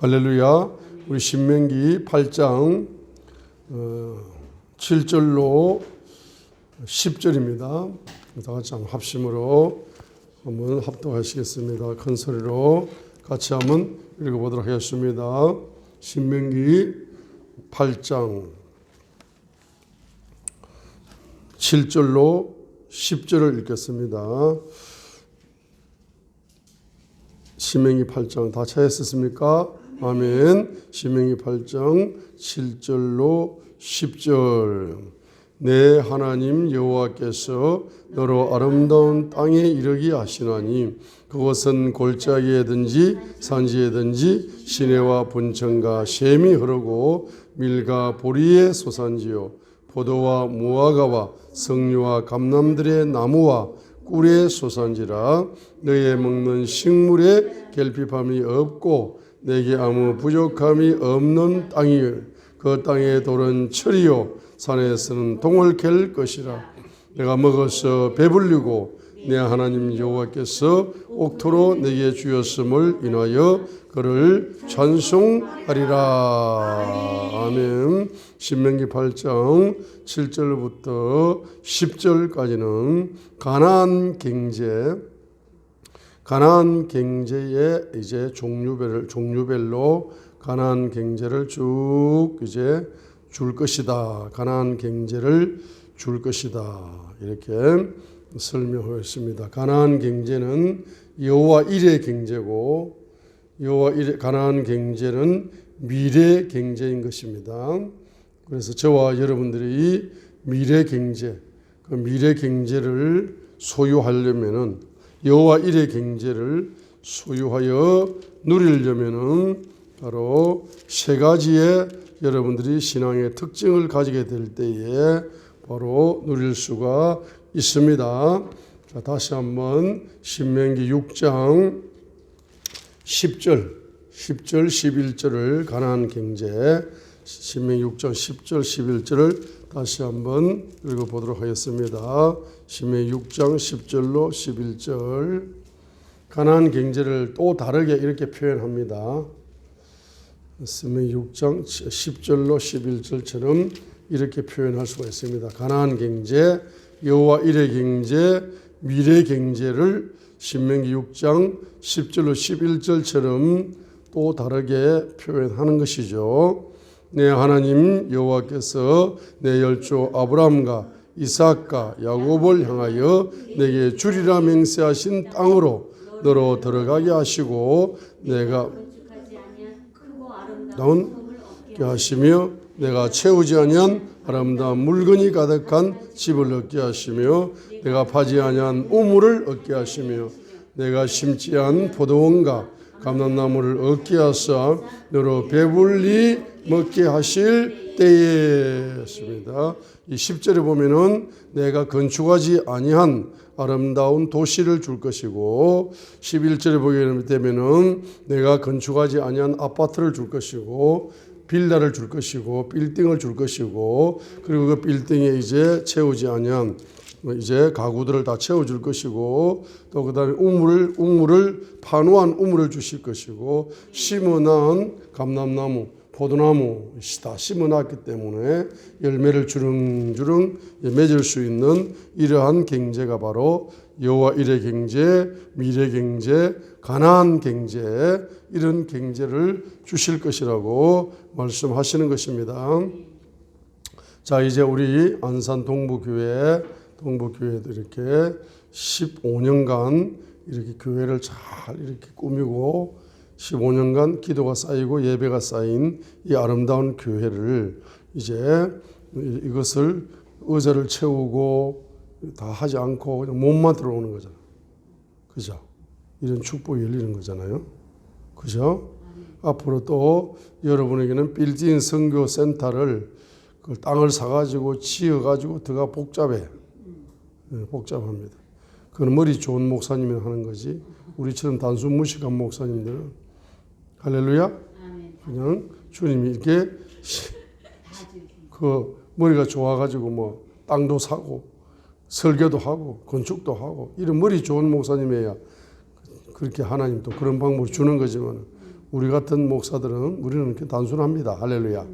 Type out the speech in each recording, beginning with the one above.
할렐루야. 우리 신명기 8장 7절로 10절입니다. 다 같이 한번 합심으로 한번 합독하시겠습니다. 큰 소리로 같이 한번 읽어보도록 하겠습니다. 신명기 8장 7절로 10절을 읽겠습니다. 신명기 8장 다 찾았습니까? 아멘. 신명기 8장 7절로 10절. 내 하나님 여호와께서 너로 아름다운 땅에 이르게 하시나니 그것은 골짜기에든지 산지에든지 시내와 분천과 샘이 흐르고 밀과 보리의 소산지요 포도와 무화과와 석류와 감람들의 나무와 꿀의 소산지라. 너의 먹는 식물에 결핍함이 없고 내게 아무 부족함이 없는 땅이요 그 땅의 돌은 철이요 산에서는 동을 갤 것이라. 내가 먹어서 배불리고 내 하나님 여호와께서 옥토로 내게 주었음을 인하여 그를 찬송하리라. 아멘. 신명기 8장 7절부터 10절까지는 가나안 경제의 이제 종류별로 가나안 경제를 쭉 이제 줄 것이다. 가나안 경제를 줄 것이다. 이렇게 설명하였습니다. 가나안 경제는 여호와 일의 경제고 가나안 경제는 미래 경제인 것입니다. 그래서 저와 여러분들이 미래 경제를 소유하려면은 여호와 일의 경제를 소유하여 누리려면은 바로 세 가지의 여러분들이 신앙의 특징을 가지게 될 때에 바로 누릴 수가 있습니다. 자, 다시 한번 신명기 6장 10절, 11절을 가나안 경제, 신명기 6장 10절, 11절을 다시 한번 읽어보도록 하겠습니다. 신명기 6장 10절로 11절. 가나안 경제를 또 다르게 이렇게 표현합니다. 신명기 6장 10절로 11절처럼 이렇게 표현할 수가 있습니다. 가나안 경제, 여호와 일의 경제, 미래 경제를 신명기 6장 10절로 11절처럼 또 다르게 표현하는 것이죠. 내 하나님 여호와께서 내 열조 아브라함과 이삭과 야곱을 향하여 내게 주리라 맹세하신 땅으로 너로 들어가게 하시고 내가 얻게 하시며 내가 채우지 아니한 아름다운 물건이 가득한 집을 얻게 하시며 내가 파지 아니한 우물을 얻게 하시며 내가 심지 않은 포도원과 감람나무를 얻게 하사 너로 배불리 먹게 하실 때에였습니다. 이 10절에 보면은 내가 건축하지 아니한 아름다운 도시를 줄 것이고 11절에 보게 되면은 내가 건축하지 아니한 아파트를 줄 것이고 빌라를 줄 것이고 빌딩을 줄 것이고 그리고 그 빌딩에 이제 채우지 아니한 이제 가구들을 다 채워줄 것이고 또 그다음에 우물을 파놓은 우물을 주실 것이고 심어놓은 감람나무 포도나무 다 심어놨기 때문에 열매를 주렁주렁 맺을 수 있는 이러한 경제가 바로 여호와 일의 경제, 미래 경제, 가나안 경제 이런 경제를 주실 것이라고 말씀하시는 것입니다. 자, 이제 우리 안산 동부교회도 이렇게 15년간 이렇게 교회를 잘 이렇게 꾸미고 15년간 기도가 쌓이고 예배가 쌓인 이 아름다운 교회를 이제 이것을 의자를 채우고 다 하지 않고 그냥 몸만 들어오는 거잖아요. 그죠? 이런 축복이 열리는 거잖아요. 그죠? 앞으로 또 여러분에게는 빌딩 선교 센터를 그 땅을 사가지고 지어가지고 더가 복잡해. 복잡합니다. 그건 머리 좋은 목사님이 하는 거지. 우리처럼 단순 무식한 목사님들은 할렐루야. 그냥 주님이 이렇게 그 머리가 좋아가지고 뭐 땅도 사고 설교도 하고 건축도 하고 이런 머리 좋은 목사님이야 그렇게 하나님 또 그런 방법을 주는 거지만 우리 같은 목사들은 우리는 이렇게 단순합니다. 할렐루야.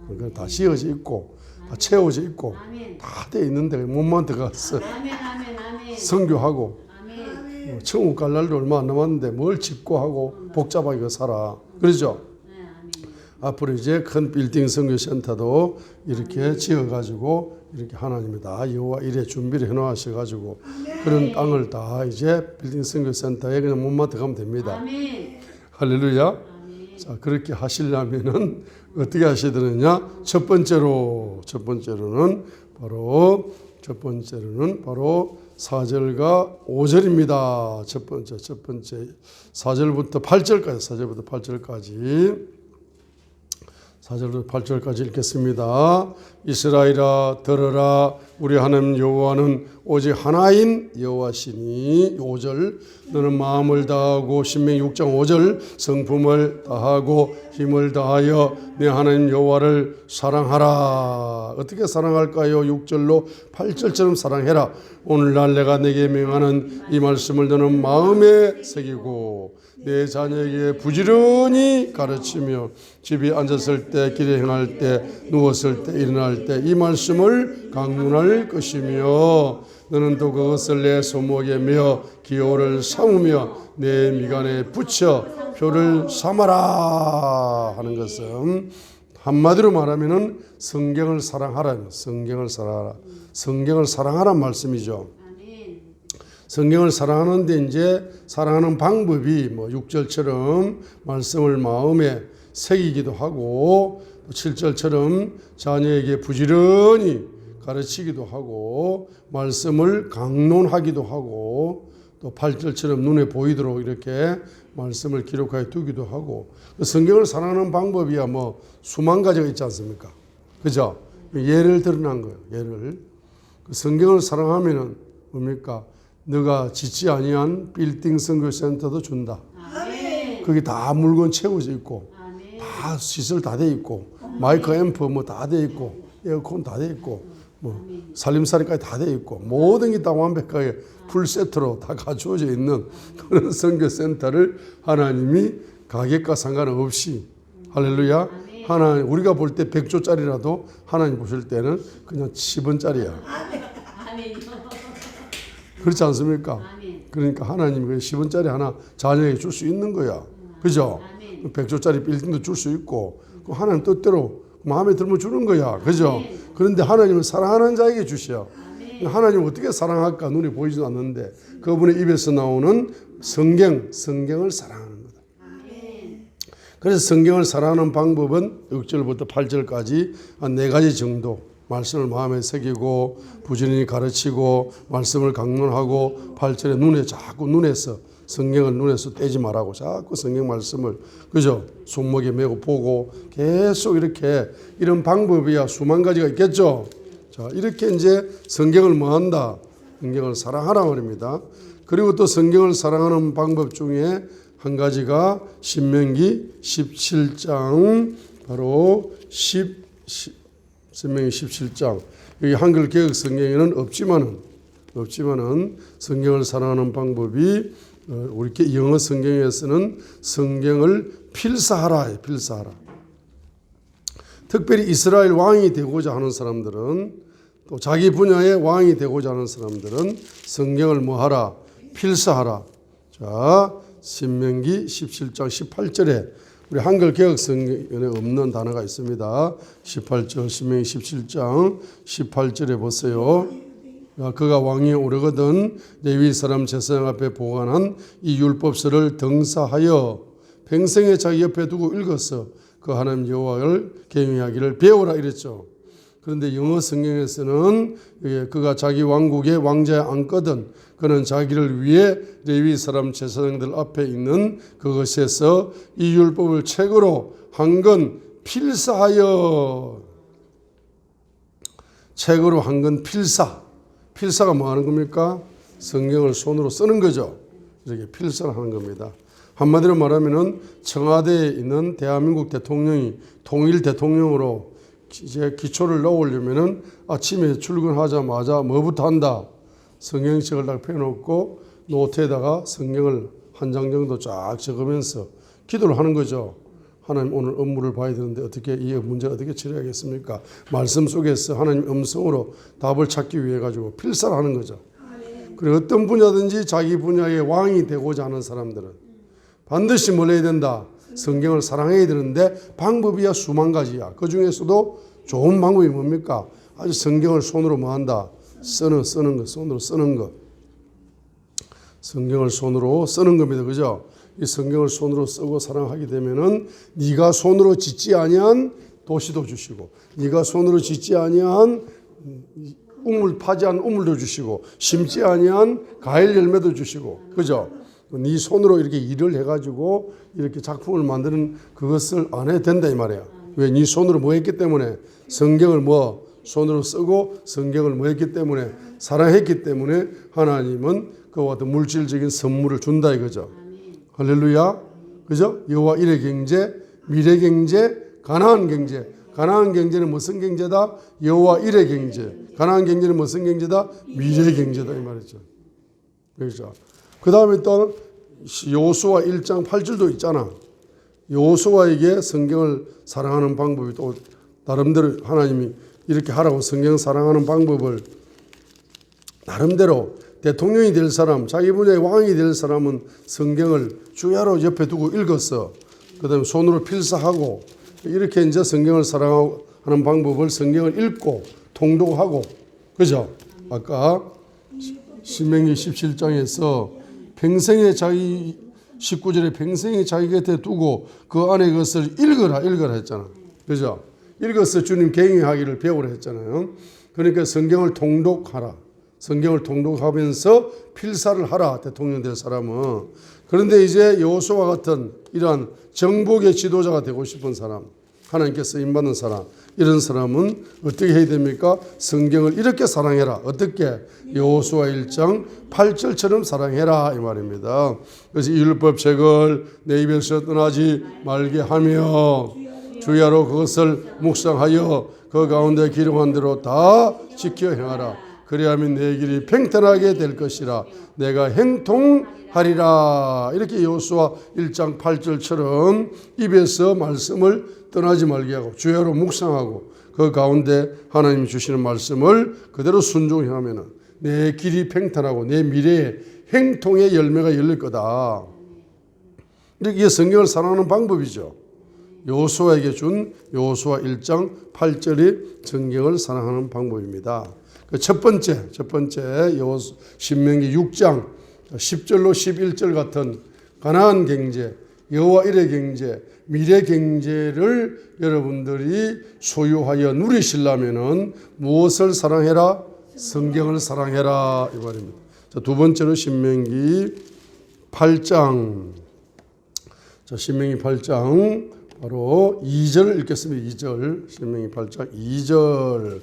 그러니까 다 씌어져 있고 다 채워져 있고 다 돼 있는데 몸만 들어가서 선교하고 천국 갈 날도 얼마 안 남았는데 뭘 짓고 하고 복잡하게 살아. 그러죠? 앞으로 이제 큰 빌딩 선교센터도 이렇게 지어가지고 이렇게 하나님이 다 여호와 이래 준비를 해놓으셔가지고 그런 땅을 다 이제 빌딩 선교센터에 그냥 몸만 들어가면 됩니다. 할렐루야. 자, 그렇게 하시려면은 어떻게 하셔야 되느냐? 첫 번째로는 바로 4절과 5절입니다. 첫 번째 4절부터 8절까지 읽겠습니다. 이스라엘아 들으라, 우리 하나님 여호와는 오직 하나인 여호와시니. 5절 너는 마음을 다하고 신명기 6장 5절 성품을 다하고 힘을 다하여 내 하나님 여호와를 사랑하라. 어떻게 사랑할까요? 6절로 8절처럼 사랑해라. 오늘날 내가 내게 명하는 이 말씀을 너는 마음에 새기고 내 자녀에게 부지런히 가르치며 집에 앉았을 때, 길에 행할 때, 누웠을 때, 일어날 때 이 말씀을 강론할 것이며 너는 또 그것을 내 손목에 메어 기호를 삼으며 내 미간에 붙여 표를 삼아라 하는 것은 한마디로 말하면은 성경을 사랑하라. 성경을 사랑하란 말씀이죠. 성경을 사랑하는데 이제 사랑하는 방법이 6절처럼 말씀을 마음에 새기기도 하고 7절처럼 자녀에게 부지런히 가르치기도 하고 말씀을 강론하기도 하고 또 8절처럼 눈에 보이도록 이렇게 말씀을 기록하여 두기도 하고 성경을 사랑하는 방법이야 수만 가지가 있지 않습니까? 그죠? 예를 드러난 거예요. 예를. 성경을 사랑하면은 뭡니까? 너가 짓지 아니한 빌딩 선교센터도 준다. 아멘. 거기 다 물건 채워져 있고 아멘. 다 시설 다 돼 있고 마이크 앰프 다 돼 있고 에어컨 다 돼 있고 살림살이까지 다 돼 있고 모든 게 다 완벽하게 풀세트로 다 갖추어져 있는 그런 선교센터를 하나님이 가격과 상관없이 할렐루야. 하나님 우리가 볼 때 100조짜리라도 하나님 보실 때는 그냥 10원짜리야. 그렇지 않습니까? 그러니까 하나님이 10원짜리 하나 자녀에게 줄 수 있는 거야. 그죠? 100조짜리 빌딩도 줄 수 있고 하나님 뜻대로 마음에 들면 주는 거야. 그죠? 그런데 하나님은 사랑하는 자에게 주셔. 하나님을 어떻게 사랑할까 눈에 보이지도 않는데 그분의 입에서 나오는 성경을 사랑하는 거다. 그래서 성경을 사랑하는 방법은 6절부터 8절까지 한 4가지 정도 말씀을 마음에 새기고 부지런히 가르치고 말씀을 강론하고 8절에 눈에서 성경을 눈에서 떼지 말라고 자꾸 성경 말씀을 그죠? 손목에 메고 보고 계속 이렇게 이런 방법이야 수만 가지가 있겠죠. 자, 이렇게 이제 성경을 뭐한다? 성경을 사랑하라 말입니다. 그리고 또 성경을 사랑하는 방법 중에 한 가지가 신명기 17장 바로 신명기 17장 여기 한글 개역 성경에는 없지만은 성경을 사랑하는 방법이 우리 영어 성경에서는 성경을 필사하라. 특별히 이스라엘 왕이 되고자 하는 사람들은 또 자기 분야의 왕이 되고자 하는 사람들은 성경을 뭐하라? 필사하라. 자, 신명기 17장 18절에 우리 한글 개역 성경에 없는 단어가 있습니다. 18절 신명기 17장 18절에 보세요. 그가 왕위에 오르거든 레위 사람 제사장 앞에 보관한 이 율법서를 등사하여 평생에 자기 옆에 두고 읽었어. 그 하나님 여호와를 경외하기를 배우라 이랬죠. 그런데 영어 성경에서는 그가 자기 왕국의 왕자에 앉거든 그는 자기를 위해 레위 사람 제사장들 앞에 있는 그것에서 이 율법을 책으로 한 권 필사하여 책으로 한 권 필사가 뭐 하는 겁니까? 성경을 손으로 쓰는 거죠. 이렇게 필사를 하는 겁니다. 한마디로 말하면은 청와대에 있는 대한민국 대통령이 통일 대통령으로 이제 기초를 넣으려면은 아침에 출근하자마자 뭐부터 한다? 성경책을 딱 펴놓고 노트에다가 성경을 한 장 정도 쫙 적으면서 기도를 하는 거죠. 하나님 오늘 업무를 봐야 되는데 어떻게 이 문제를 어떻게 처리하겠습니까? 말씀 속에서 하나님 음성으로 답을 찾기 위해 가지고 필사를 하는 거죠. 그리고 어떤 분야든지 자기 분야의 왕이 되고자 하는 사람들은 반드시 뭘 해야 된다? 성경을 사랑해야 되는데 방법이야 수만 가지야. 그 중에서도 좋은 방법이 뭡니까? 아주 성경을 손으로 뭐 한다? 쓰는 거, 손으로 쓰는 거. 성경을 손으로 쓰는 겁니다. 그죠? 이 성경을 손으로 쓰고 사랑하게 되면은 네가 손으로 짓지 아니한 도시도 주시고 네가 손으로 짓지 아니한 파지한 우물도 주시고 심지 아니한 과일 열매도 주시고 그죠? 네 손으로 이렇게 일을 해가지고 이렇게 작품을 만드는 그것을 안 해도 된다 이 말이야. 왜? 네 손으로 뭐 했기 때문에 성경을 뭐 손으로 쓰고 성경을 뭐 했기 때문에 사랑했기 때문에 하나님은 그와 같은 물질적인 선물을 준다 이거죠. 할렐루야. 그죠? 여호와 일의 경제, 미래 경제, 가나안 경제. 가나안 경제는 무슨 경제다? 여호와 일의 경제. 가나안 경제는 무슨 경제다? 미래 경제다 이 말이죠. 그렇죠. 그 다음에 또 여호수아 1장 8절도 있잖아. 여호수아에게 성경을 사랑하는 방법이 또 나름대로 하나님이 이렇게 하라고 성경 사랑하는 방법을 나름대로 대통령이 될 사람, 자기 분야의 왕이 될 사람은 성경을 주야로 옆에 두고 읽었어. 그 다음에 손으로 필사하고 이렇게 이제 성경을 사랑하는 방법을 성경을 읽고 통독하고 그죠? 아까 신명기 17장에서 평생에 자기 19절에 평생에 자기 곁에 두고 그 안에 그것을 읽어라 했잖아. 그죠? 읽어서 주님 경외하기를 배우라 했잖아요. 그러니까 성경을 통독하라. 성경을 통독하면서 필사를 하라. 대통령 될 사람은. 그런데 이제 여호수아와 같은 이러한 정복의 지도자가 되고 싶은 사람, 하나님께 쓰임받는 사람, 이런 사람은 어떻게 해야 됩니까? 성경을 이렇게 사랑해라. 어떻게? 여호수아 1장 8절처럼 사랑해라 이 말입니다. 그래서 이 율법책을 내 입에서 떠나지 말게 하며 주야로 그것을 묵상하여 그 가운데 기록한 대로 다 지켜 행하라. 그리하면 내 길이 평탄하게 될 것이라. 내가 행통하리라. 이렇게 여호수아 1장 8절처럼 입에서 말씀을 떠나지 말게 하고 주야로 묵상하고 그 가운데 하나님이 주시는 말씀을 그대로 순종해 하면은 내 길이 평탄하고 내 미래에 행통의 열매가 열릴 거다. 이게 성경을 사랑하는 방법이죠. 여호수아에게 준 여호수아 1장 8절이 성경을 사랑하는 방법입니다. 첫 번째 신명기 6장 10절로 11절 같은 가나안 경제, 여호와 일의 경제, 미래 경제를 여러분들이 소유하여 누리시려면은 무엇을 사랑해라? 성경을 사랑해라 이 말입니다. 자, 두 번째로 신명기 8장. 자, 신명기 8장 바로 2절 읽겠습니다. 2절. 신명기 8장 2절.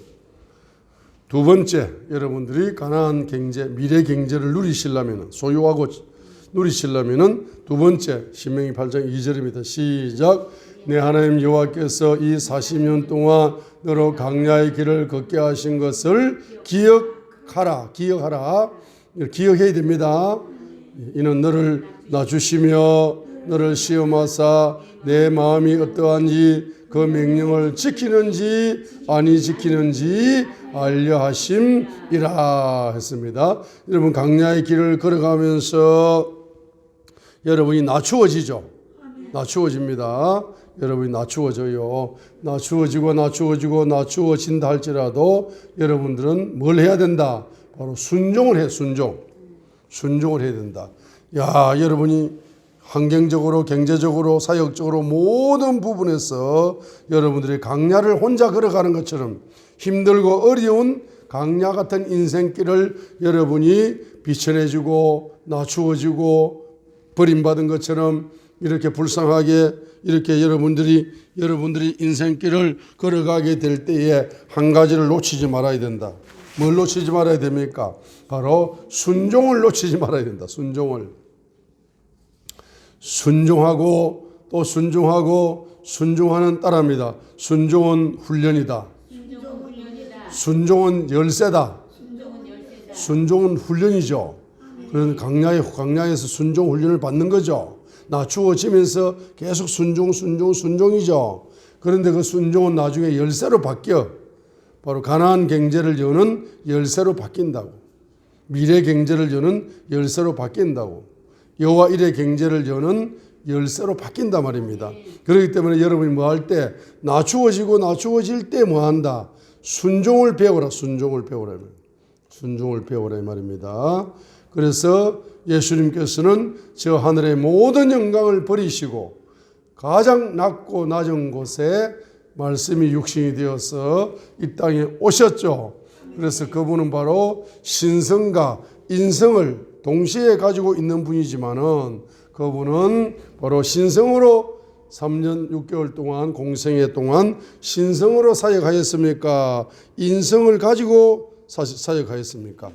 두 번째, 여러분들이 가나안 경제, 미래 경제를 누리시려면, 소유하고 누리시려면 두 번째, 신명기 8장 2절입니다. 시작. 내 하나님 여호와께서 이 40년 동안 너로 광야의 길을 걷게 하신 것을 기억하라. 기억해야 됩니다. 이는 너를 낮추시며 너를 시험하사 내 마음이 어떠한지 그 명령을 지키는지 아니 지키는지 알려 하심이라 했습니다. 여러분 광야의 길을 걸어가면서 여러분이 낮추어지죠. 낮추어집니다. 여러분이 낮추어져요. 낮추어진다 할지라도 여러분들은 뭘 해야 된다? 바로 순종을 해. 순종을 해야 된다. 야, 여러분이 환경적으로, 경제적으로, 사역적으로 모든 부분에서 여러분들이 강야를 혼자 걸어가는 것처럼 힘들고 어려운 강야 같은 인생길을 여러분이 비춰내주고 낮추어지고 버림받은 것처럼 이렇게 불쌍하게 이렇게 여러분들이 인생길을 걸어가게 될 때에 한 가지를 놓치지 말아야 된다. 뭘 놓치지 말아야 됩니까? 바로 순종을 놓치지 말아야 된다. 순종하고 또 순종하는 따라합니다. 순종은 훈련이다. 순종은 열쇠다. 순종은 훈련이죠. 그래서 강야에서 순종 훈련을 받는 거죠. 낮추어지면서 계속 순종이죠. 그런데 그 순종은 나중에 열쇠로 바뀌어. 바로 가나안 경제를 여는 열쇠로 바뀐다고. 미래 경제를 여는 열쇠로 바뀐다고. 여호와 일의 경제를 여는 열쇠로 바뀐단 말입니다. 그렇기 때문에 여러분이 뭐 할 때 낮추어질 때 뭐 한다? 순종을 배우라. 순종을 배우라 이 말입니다. 그래서 예수님께서는 저 하늘의 모든 영광을 버리시고 가장 낮고 낮은 곳에 말씀이 육신이 되어서 이 땅에 오셨죠. 그래서 그분은 바로 신성과 인성을 동시에 가지고 있는 분이지만은 그분은 바로 신성으로 3년 6개월 동안 공생애 동안 신성으로 사역하였습니까? 인성을 가지고 사역하였습니까?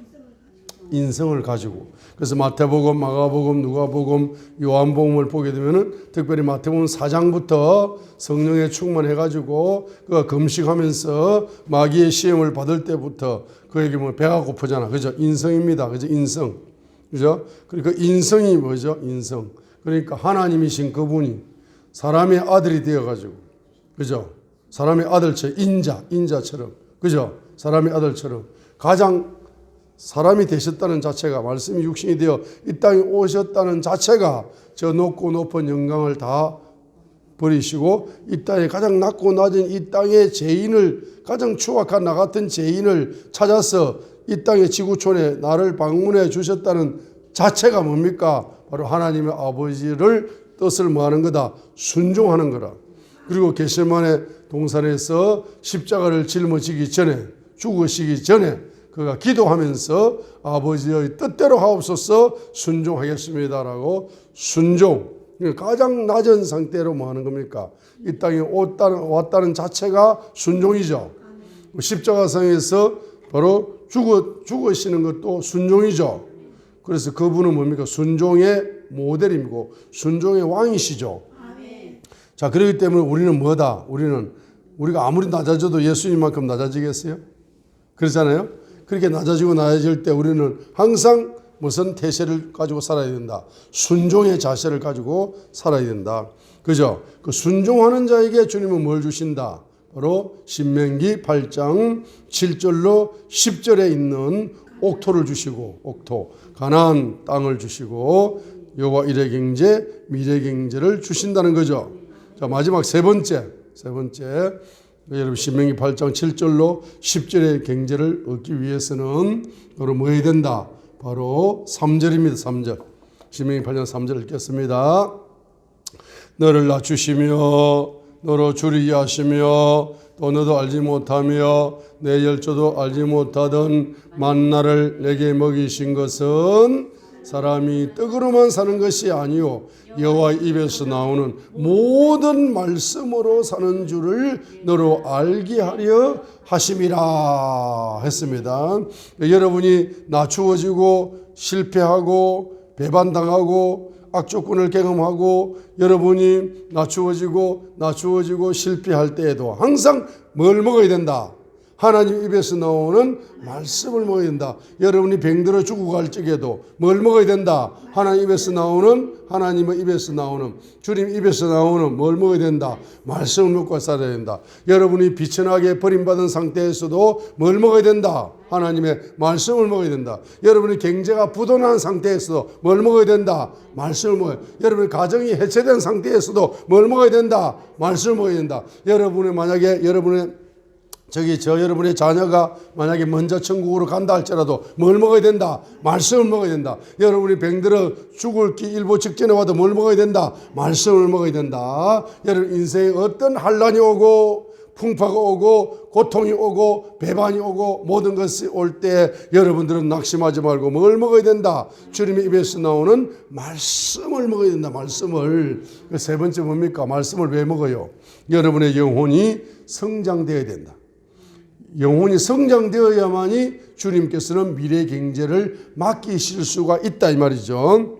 인성을 가지고. 그래서 마태복음, 마가복음, 누가복음, 요한복음을 보게 되면은 특별히 마태복음 4장부터 성령에 충만해가지고 그가 금식하면서 마귀의 시험을 받을 때부터 그에게 뭐 배가 고프잖아. 그죠? 인성입니다. 그죠? 인성. 그죠? 그러니까 인성이 뭐죠? 인성. 그러니까 하나님이신 그분이 사람의 아들이 되어가지고. 그죠? 사람의 아들처럼 인자처럼. 그죠? 사람의 아들처럼. 가장 사람이 되셨다는 자체가 말씀이 육신이 되어 이 땅에 오셨다는 자체가 저 높고 높은 영광을 다 버리시고 이 땅에 가장 낮고 낮은 이 땅의 죄인을 가장 추악한 나 같은 죄인을 찾아서 이 땅의 지구촌에 나를 방문해 주셨다는 자체가 뭡니까? 바로 하나님의 아버지를 뜻을 뭐하는 거다? 순종하는 거라. 그리고 겟세마네 동산에서 십자가를 짊어지기 전에 죽으시기 전에 그가 기도하면서 아버지의 뜻대로 하옵소서 순종하겠습니다라고 순종. 가장 낮은 상태로 뭐 하는 겁니까? 이 땅에 왔다는 자체가 순종이죠. 십자가상에서 바로 죽으시는 것도 순종이죠. 그래서 그분은 뭡니까? 순종의 모델이고 순종의 왕이시죠. 자, 그렇기 때문에 우리는 뭐다? 우리가 아무리 낮아져도 예수님만큼 낮아지겠어요? 그렇잖아요? 그렇게 낮아질 때 우리는 항상 무슨 태세를 가지고 살아야 된다. 순종의 자세를 가지고 살아야 된다. 그죠? 그 순종하는 자에게 주님은 뭘 주신다? 바로 신명기 8장 7절로 10절에 있는 옥토를 주시고, 옥토, 가나안 땅을 주시고, 여호와 일의 경제, 미래 경제를 주신다는 거죠. 자, 마지막 세 번째. 여러분 신명기 8장 7절로 10절의 경제를 얻기 위해서는 바로 뭐 해야 된다? 바로 3절입니다. 3절. 신명기 8장 3절 읽겠습니다. 너를 낮추시며 너로 줄이게 하시며 또 너도 알지 못하며 내 열조도 알지 못하던 만나를 내게 먹이신 것은 사람이 떡으로만 사는 것이 아니요 여호와 입에서 나오는 모든 말씀으로 사는 줄을 너로 알게 하려 하심이라 했습니다. 여러분이 낮추어지고 실패하고 배반당하고 악조건을 경험하고 여러분이 낮추어지고 실패할 때에도 항상 뭘 먹어야 된다? 하나님 입에서 나오는 말씀을 먹어야 된다. 여러분이 병들어 죽고 갈 적에도 뭘 먹어야 된다? 하나님의 입에서 나오는 주님 입에서 나오는 뭘 먹어야 된다? 말씀을 먹고 살아야 된다. 여러분이 비천하게 버림받은 상태에서도 뭘 먹어야 된다? 하나님의 말씀을 먹어야 된다. 여러분이 경제가 부도난 상태에서도 뭘 먹어야 된다? 말씀을 먹어야 된다. 여러분이 가정이 해체된 상태에서도 뭘 먹어야 된다? 말씀을 먹어야 된다. 여러분이 만약에 여러분의 자녀가 만약에 먼저 천국으로 간다 할지라도 뭘 먹어야 된다? 말씀을 먹어야 된다. 여러분이 병들어 죽을 일보 직전에 와도 뭘 먹어야 된다? 말씀을 먹어야 된다. 여러분 인생에 어떤 환란이 오고 풍파가 오고 고통이 오고 배반이 오고 모든 것이 올 때 여러분들은 낙심하지 말고 뭘 먹어야 된다? 주님의 입에서 나오는 말씀을 먹어야 된다. 말씀을. 세 번째 뭡니까? 말씀을 왜 먹어요? 여러분의 영혼이 성장되어야 된다. 영혼이 성장되어야만이 주님께서는 미래 경제를 맡기실 수가 있다 이 말이죠.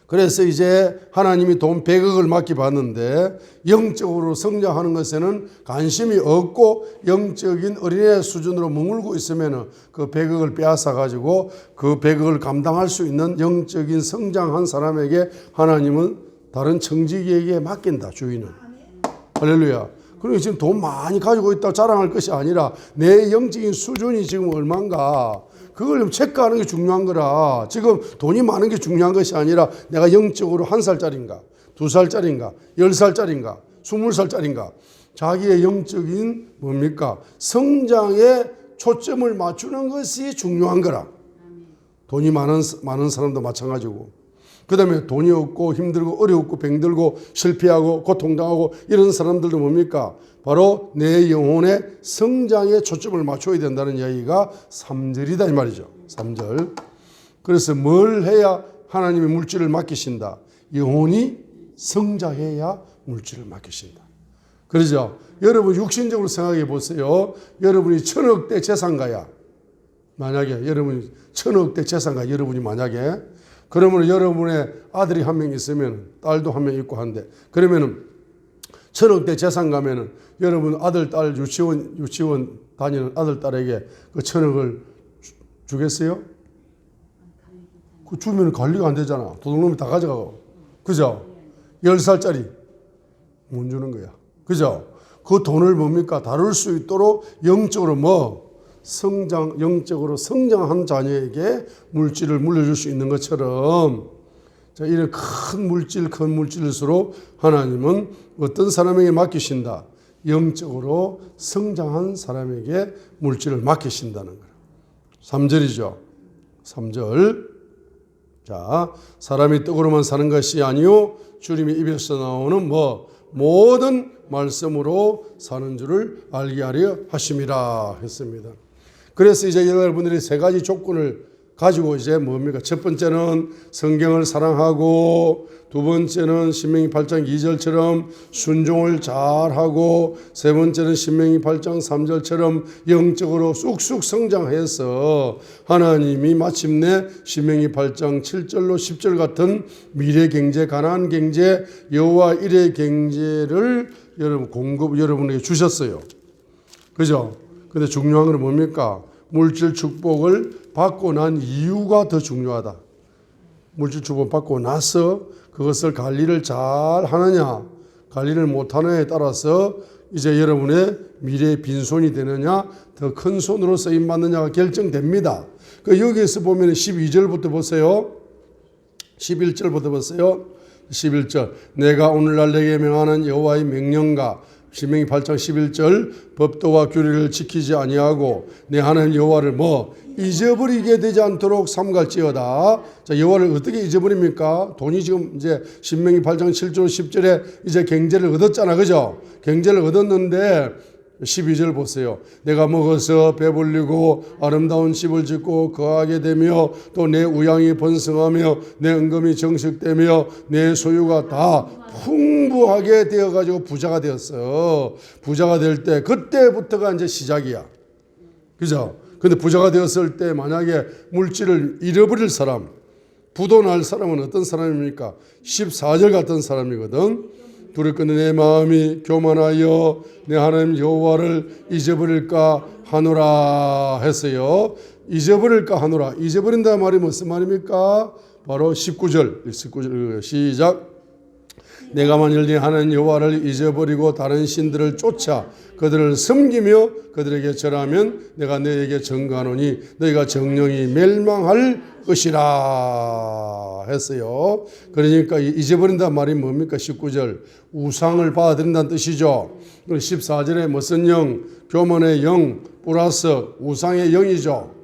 그래서 이제 하나님이 돈 100억을 맡겨봤는데 영적으로 성장하는 것에는 관심이 없고 영적인 어린애 수준으로 머물고 있으면 그 100억을 빼앗아 가지고 그 100억을 감당할 수 있는 영적인 성장한 사람에게 하나님은 다른 청지기에게 맡긴다. 주인은. 할렐루야. 그러니까 지금 돈 많이 가지고 있다고 자랑할 것이 아니라 내 영적인 수준이 지금 얼마인가, 그걸 좀 체크하는 게 중요한 거라. 지금 돈이 많은 게 중요한 것이 아니라 내가 영적으로 1살짜리인가 2살짜리인가 10살짜리인가 20살짜리인가, 자기의 영적인 뭡니까? 성장에 초점을 맞추는 것이 중요한 거라. 돈이 많은 사람도 마찬가지고, 그 다음에 돈이 없고 힘들고 어렵고 병들고 실패하고 고통당하고 이런 사람들도 뭡니까? 바로 내 영혼의 성장에 초점을 맞춰야 된다는 이야기가 3절이다 이 말이죠. 3절. 그래서 뭘 해야 하나님의 물질을 맡기신다? 영혼이 성장해야 물질을 맡기신다. 그러죠? 여러분 육신적으로 생각해 보세요. 여러분이 1000억대 재산가야. 만약에 여러분이 1000억대 재산가, 여러분이 만약에, 그러면 여러분의 아들이 한 명 있으면 딸도 한 명 있고 한데, 그러면은 1000억대 재산 가면은 여러분 아들, 딸 유치원 다니는 아들, 딸에게 그 1000억을 주겠어요? 그 주면 관리가 안 되잖아. 도둑놈이 다 가져가고. 그죠? 10살짜리 못 주는 거야. 그죠? 그 돈을 뭡니까? 다룰 수 있도록 영적으로 영적으로 성장한 자녀에게 물질을 물려줄 수 있는 것처럼, 자, 이런 큰 물질일수록 하나님은 어떤 사람에게 맡기신다? 영적으로 성장한 사람에게 물질을 맡기신다는 거예요. 3절이죠. 3절. 자, 사람이 떡으로만 사는 것이 아니요 주님의 입에서 나오는 모든 말씀으로 사는 줄을 알게 하려 하심이라 했습니다. 그래서 이제 여러분들이 3가지 조건을 가지고 이제 뭡니까? 첫 번째는 성경을 사랑하고, 두 번째는 신명기 8장 2절처럼 순종을 잘하고, 세 번째는 신명기 8장 3절처럼 영적으로 쑥쑥 성장해서 하나님이 마침내 신명기 8장 7절로 10절 같은 미래 경제, 가나안 경제, 여호와 일의 경제를 여러분에게 주셨어요. 그죠? 근데 중요한 건 뭡니까? 물질 축복을 받고 난 이유가 더 중요하다. 물질 축복 받고 나서 그것을 관리를 잘 하느냐, 관리를 못하느냐에 따라서 이제 여러분의 미래의 빈손이 되느냐, 더 큰 손으로 쓰임 받느냐가 결정됩니다. 여기에서 보면 12절부터 보세요. 11절부터 보세요. 11절. 내가 오늘날 내게 명하는 여호와의 명령과, 신명기 8장 11절, 법도와 규례를 지키지 아니하고 내 하나님 여호와를 잊어버리게 되지 않도록 삼갈지어다. 자, 여호와를 어떻게 잊어버립니까? 돈이 지금 이제 신명기 8장 7절 10절에 이제 경제를 얻었잖아. 그죠? 경제를 얻었는데 12절 보세요. 내가 먹어서 배불리고 아름다운 집을 짓고 거하게 되며, 또 내 우양이 번성하며 내 은금이 정식되며 내 소유가 다 풍부하게 되어가지고 부자가 되었어. 부자가 될 때 그때부터가 이제 시작이야. 그죠? 근데 부자가 되었을 때 만약에 물질을 잃어버릴 사람, 부도날 사람은 어떤 사람입니까? 14절 같은 사람이거든. 두렵건대 내 마음이 교만하여 내 하나님 여호와를 잊어버릴까 하노라 했어요. 잊어버릴까 하노라. 잊어버린다 말이 무슨 말입니까? 바로 19절 시작. 내가 만일 네 하나님 여호와를 잊어버리고 다른 신들을 쫓아 그들을 섬기며 그들에게 절하면 내가 너에게 증거하노니 너희가 정령이 멸망할 것이라 했어요. 그러니까 잊어버린다는 말이 뭡니까? 19절 우상을 받아들인다는 뜻이죠. 14절에 무슨 영? 교만의 영 플러스 우상의 영이죠.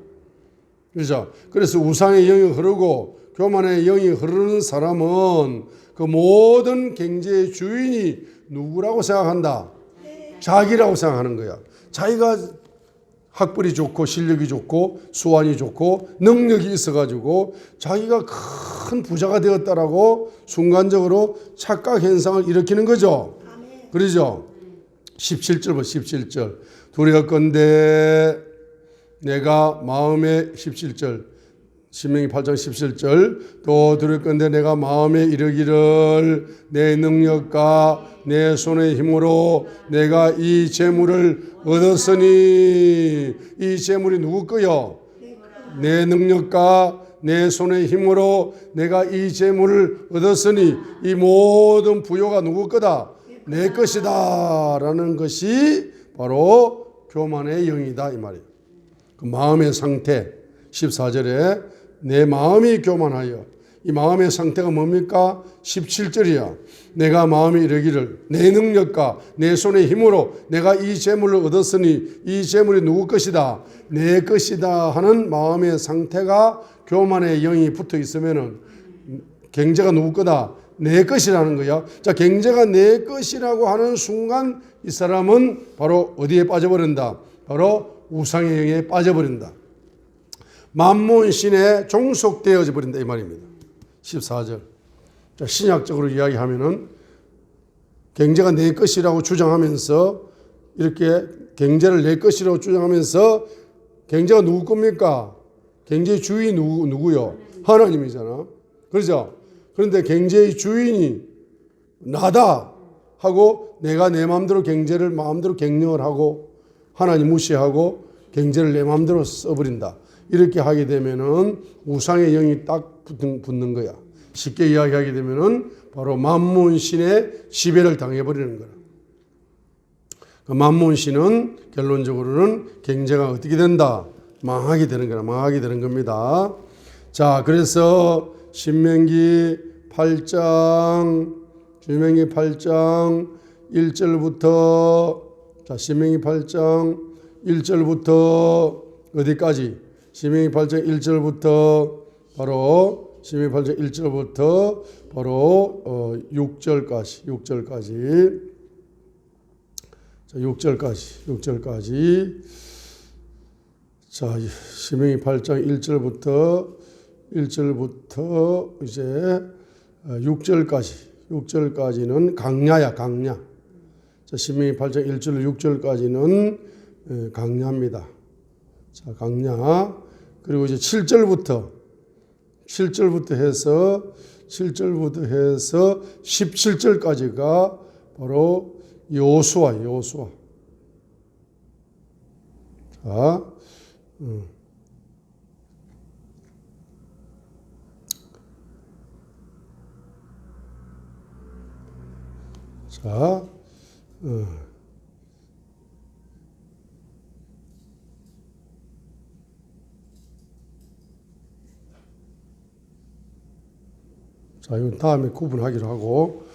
그렇죠? 그래서 우상의 영이 흐르고 교만의 영이 흐르는 사람은 그 모든 경제의 주인이 누구라고 생각한다? 자기라고 생각하는 거야. 자기가 학벌이 좋고 실력이 좋고 수완이 좋고 능력이 있어가지고 자기가 큰 부자가 되었다라고 순간적으로 착각 현상을 일으키는 거죠. 그러죠? 17절 봐, 17절. 두려웠건대 내가 마음에 17절 신명기 8장 17절 또 들을 건데 내가 마음에 이르기를 내 능력과 내 손의 힘으로 내가 이 재물을 얻었으니 이 재물이 누구 거요? 내 능력과 내 손의 힘으로 내가 이 재물을 얻었으니 이 모든 부요가 누구 거다? 내 것이다 라는 것이 바로 교만의 영이다 이 말이에요. 그 마음의 상태 14절에 내 마음이 교만하여 이 마음의 상태가 뭡니까? 17절이야. 내가 마음에 이르기를 내 능력과 내 손의 힘으로 내가 이 재물을 얻었으니 이 재물이 누구 것이다? 내 것이다 하는 마음의 상태가 교만의 영이 붙어 있으면은 경제가 누구 거다? 내 것이라는 거야. 자, 경제가 내 것이라고 하는 순간 이 사람은 바로 어디에 빠져버린다? 바로 우상의 영에 빠져버린다. 만몬신에 종속되어져 버린다 이 말입니다. 14절. 자, 신약적으로 이야기하면은 경제가 내 것이라고 주장하면서 이렇게 경제를 내 것이라고 주장하면서 경제가 누구 겁니까? 경제의 주인이 누구요? 하나님이잖아. 그렇죠? 그런데 경제의 주인이 나다 하고 내가 내 마음대로 경제를 마음대로 경영을 하고 하나님 무시하고 경제를 내 마음대로 써버린다. 이렇게 하게 되면은 우상의 영이 딱 붙는 거야. 쉽게 이야기하게 되면은 바로 만몬신의 지배를 당해버리는 거야. 그 만몬신은 결론적으로는 경제가 어떻게 된다? 망하게 되는 거야. 망하게 되는 겁니다. 자, 그래서 신명기 8장 1절부터 자, 신명기 8장 1절부터 어디까지? 신명기 8장 1절부터 바로 신명기 8장 1절부터 바로 6절까지 자, 6절까지 자, 신명기 8장 1절부터 이제 6절까지는 강야야, 강야. 자, 신명기 8장 1절 6절까지는 강야입니다. 자, 강야. 그리고 이제 7절부터 해서 17절까지가 바로 여호수아. 자, 자, 이건 다음에 구분하기로 하고,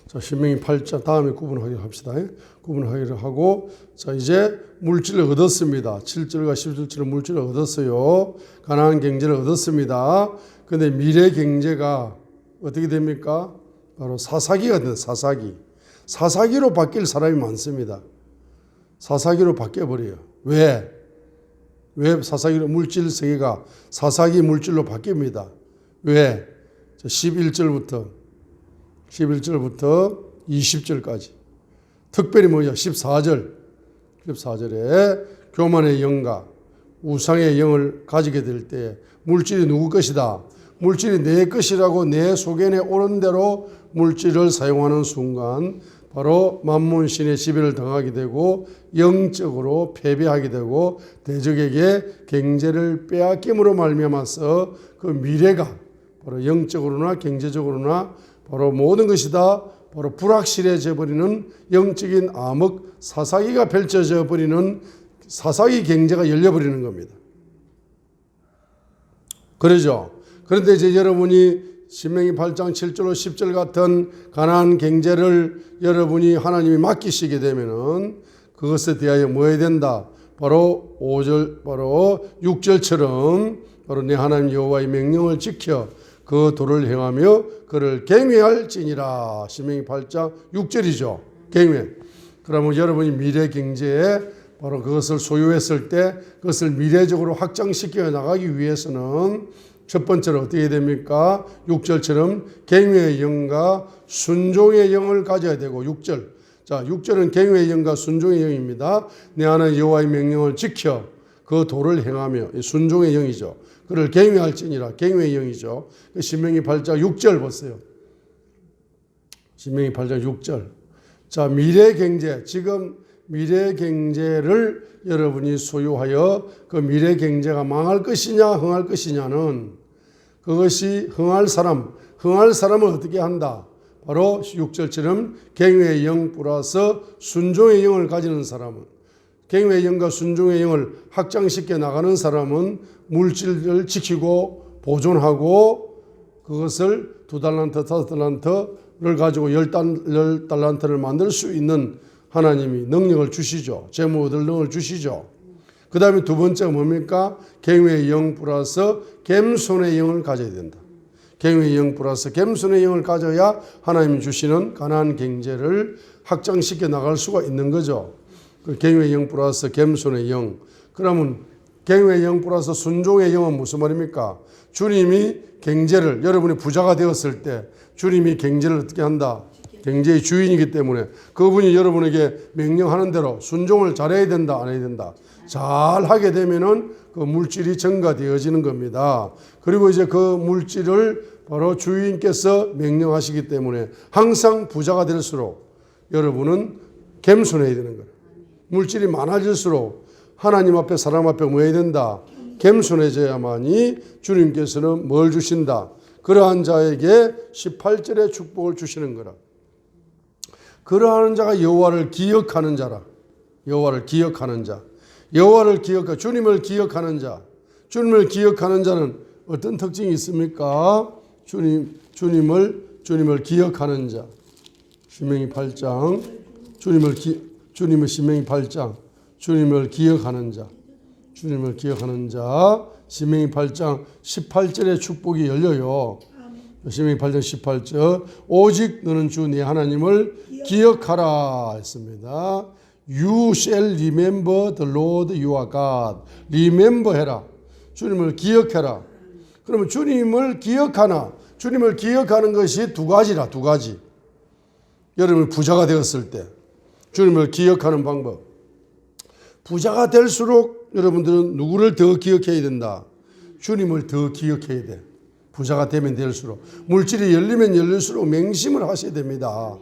자, 신명기 8장 다음에 구분하기로 합시다. 구분하기로 하고, 자, 이제 물질을 얻었습니다. 7절과 17절은 물질을 얻었어요. 가나안 경제를 얻었습니다. 근데 미래 경제가 어떻게 됩니까? 바로 사사기가 된다. 사사기로 바뀔 사람이 많습니다. 사사기로 바뀌어버려요. 왜 사사기로 물질 세계가 사사기 물질로 바뀝니다. 왜? 11절부터 20절까지. 특별히 뭐냐? 14절에 교만의 영과 우상의 영을 가지게 될 때 물질이 누구 것이다? 물질이 내 것이라고 내 속견에 오른 대로 물질을 사용하는 순간 바로 만몬신의 지배를 당하게 되고 영적으로 패배하게 되고 대적에게 경제를 빼앗김으로 말미암아서 그 미래가 바로 영적으로나 경제적으로나 바로 모든 것이 다 바로 불확실해져 버리는 영적인 암흑 사사기가 펼쳐져 버리는 사사기 경제가 열려버리는 겁니다. 그러죠. 그런데 이제 여러분이 신명기 8장 7절로 10절 같은 가나안 경제를 여러분이 하나님이 맡기시게 되면은 그것에 대하여 뭐 해야 된다? 바로 5절, 바로 6절처럼 바로 내 하나님 여호와의 명령을 지켜 그 도를 행하며 그를 경외할지니라. 신명기 8장 6절이죠. 경외. 그러면 여러분이 미래 경제에 바로 그것을 소유했을 때 그것을 미래적으로 확장시켜 나가기 위해서는 첫 번째로 어떻게 됩니까? 6절처럼 경외의 영과 순종의 영을 가져야 되고 6절. 자, 6절은 경외의 영과 순종의 영입니다. 내 하나님 여호와의 명령을 지켜 그 도를 행하며 순종의 영이죠. 그를 경외할지니라. 경외의 영이죠. 신명기 8장 6절 보세요. 신명기 8장 6절. 자, 미래 경제. 지금 미래 경제를 여러분이 소유하여 그 미래 경제가 망할 것이냐 흥할 것이냐는 그것이 흥할 사람은 어떻게 한다? 바로 6절처럼 경외의 영 플러스 순종의 영을 가지는 사람은, 경외의 영과 순종의 영을 확장시켜 나가는 사람은 물질을 지키고 보존하고 그것을 2달란트, 5달란트를 가지고 10달란트를 만들 수 있는 하나님이 능력을 주시죠. 재무 얻을 능력을 주시죠. 그 다음에 두 번째가 뭡니까? 경외의 영 플러스 겸손의 영을 가져야 된다. 경외의 영 플러스 겸손의 영을 가져야 하나님이 주시는 가나안 경제를 확장시켜 나갈 수가 있는 거죠. 경외의 영 플러스 겸손의 영. 그러면 경외의 영 플러스 순종의 영은 무슨 말입니까? 주님이 경제를, 여러분이 부자가 되었을 때 주님이 경제를 어떻게 한다? 경제의 주인이기 때문에 그분이 여러분에게 명령하는 대로 순종을 잘해야 된다, 안 해야 된다? 잘 하게 되면은 그 물질이 증가되어지는 겁니다. 그리고 이제 그 물질을 바로 주인께서 명령하시기 때문에 항상 부자가 될수록 여러분은 겸손해야 되는 거예요. 물질이 많아질수록 하나님 앞에 사람 앞에 뭐 해야 된다? 겸손해져야만이 주님께서는 뭘 주신다? 그러한 자에게 18절의 축복을 주시는 거라. 그러한 자가 여호와를 기억하는 자라. 여호와를 기억하는 자. 여호와를 기억하, 주님을 기억하는 자. 주님을 기억하는 자는 어떤 특징이 있습니까? 주님을 기억하는 자. 신명기 8장. 주님을 신명기 8장. 주님을 기억하는 자. 주님을 기억하는 자. 신명기 8장 18절의 축복이 열려요. 신명기 8장 18절. 오직 너는 주 네 하나님을 기억하라 했습니다. You shall remember the Lord your God. remember 해라. 주님을 기억해라. 그러면 주님을 기억하나? 주님을 기억하는 것이 두 가지라, 두 가지. 여러분 부자가 되었을 때 주님을 기억하는 방법. 부자가 될수록 여러분들은 누구를 더 기억해야 된다? 주님을 더 기억해야 돼. 부자가 되면 될수록. 물질이 열리면 열릴수록 맹심을 하셔야 됩니다.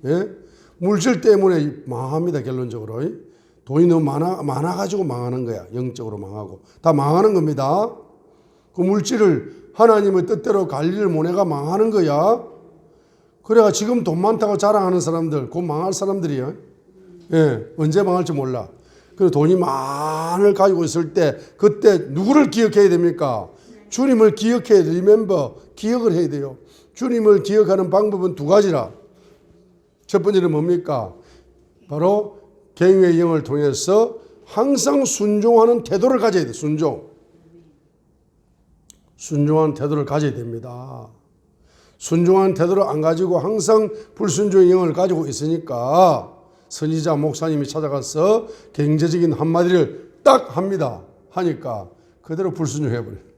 예? 물질 때문에 망합니다, 결론적으로. 돈이 너무 많아가지고 망하는 거야. 영적으로 망하고. 다 망하는 겁니다. 그 물질을 하나님의 뜻대로 관리를 못해가 망하는 거야. 그래가 지금 돈 많다고 자랑하는 사람들, 곧 망할 사람들이야. 예, 언제 망할지 몰라. 그리고 돈이 많을 가지고 있을 때, 그때 누구를 기억해야 됩니까? 주님을 기억해야 돼. remember, 기억을 해야 돼요. 주님을 기억하는 방법은 두 가지라. 첫 번째는 뭡니까? 바로 경외의 영을 통해서 항상 순종하는 태도를 가져야 돼. 순종하는 태도를 가져야 됩니다. 순종하는 태도를 안 가지고 항상 불순종의 영을 가지고 있으니까 선지자 목사님이 찾아가서 경제적인 한마디를 딱 합니다. 하니까 그대로 불순종해버려요.